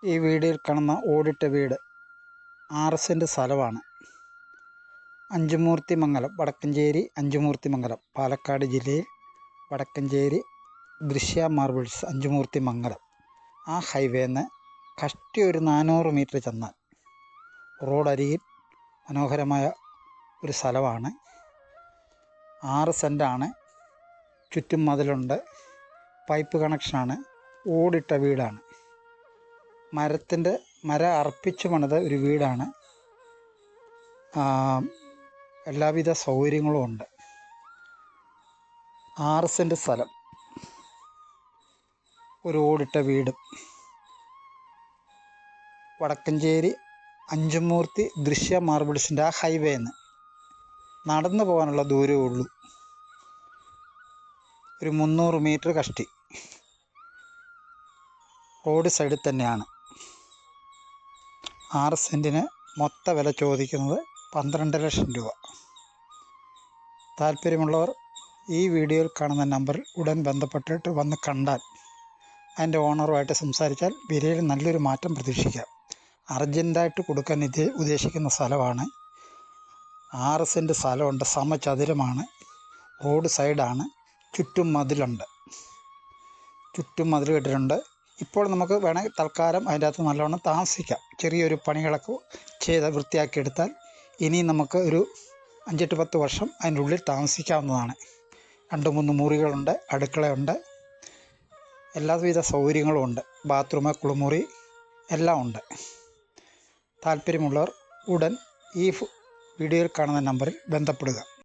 ഈ വീഡിയോയിൽ കാണുന്ന ഓടിട്ട വീട് 6 സെൻറ്റ് സ്ഥലമാണ്. അഞ്ചുമൂർത്തിമംഗലം, വടക്കഞ്ചേരി അഞ്ചുമൂർത്തിമംഗലം, പാലക്കാട് ജില്ലയിൽ വടക്കഞ്ചേരി ദൃശ്യ മാർബിൾസ് അഞ്ചുമൂർത്തിമംഗലം. ആ ഹൈവേന്ന് കഷ്ടി ഒരു 400 മീറ്റർ ചെന്നാൽ റോഡരികിൽ മനോഹരമായ ഒരു സ്ഥലമാണ്. 6 സെൻറ്റാണ്. ചുറ്റും മതിലുണ്ട്, പൈപ്പ് കണക്ഷനാണ്, ഓടിട്ട വീടാണ്. മരം അർപ്പിച്ച് പണിത ഒരു വീടാണ്. എല്ലാവിധ സൗകര്യങ്ങളും ഉണ്ട്. 6 സെൻറ്റ് സ്ഥലം, ഒരു ഓടിട്ട വീടും. വടക്കഞ്ചേരി അഞ്ചുമൂർത്തി ദൃശ്യ മാർബിൾസിൻ്റെ ആ ഹൈവേന്ന് നടന്നു പോകാനുള്ള ദൂരമേ ഉള്ളൂ. ഒരു 300 മീറ്റർ കഷ്ടി. റോഡ് സൈഡിൽ തന്നെയാണ്. 6 സെൻറ്റിന് മൊത്ത വില ചോദിക്കുന്നത് 12 ലക്ഷം രൂപ. താല്പര്യമുള്ളവർ ഈ വീഡിയോയിൽ കാണുന്ന നമ്പറിൽ ഉടൻ ബന്ധപ്പെട്ടിട്ട് വന്ന് കണ്ടാൽ അതിൻ്റെ ഓണറുമായിട്ട് സംസാരിച്ചാൽ വിലയിൽ നല്ലൊരു മാറ്റം പ്രതീക്ഷിക്കാം. അർജൻറ്റായിട്ട് കൊടുക്കാൻ ഉദ്ദേശിക്കുന്ന സ്ഥലമാണ്. 6 സെൻറ്റ് സ്ഥലമുണ്ട്, സമചതുരമാണ്, റോഡ് സൈഡാണ്, ചുറ്റും മതിലുണ്ട്. ചുറ്റും മതിൽ കെട്ടിട്ടുണ്ട്. ഇപ്പോൾ നമുക്ക് വേണമെങ്കിൽ തൽക്കാലം അതിൻ്റെ അകത്ത് നല്ലവണ്ണം താമസിക്കാം. ചെറിയൊരു പണികളൊക്കെ ചെയ്ത് വൃത്തിയാക്കിയെടുത്താൽ ഇനി നമുക്ക് ഒരു 5-10 വർഷം അതിൻ്റെ ഉള്ളിൽ താമസിക്കാവുന്നതാണ്. 2-3 മുറികളുണ്ട്, അടുക്കളയുണ്ട്, എല്ലാവിധ സൗകര്യങ്ങളും ഉണ്ട്. ബാത്റൂം, കുളിമുറി എല്ലാം ഉണ്ട്. താല്പര്യമുള്ളവർ ഉടൻ ഈ വീഡിയോയിൽ കാണുന്ന നമ്പറിൽ ബന്ധപ്പെടുക.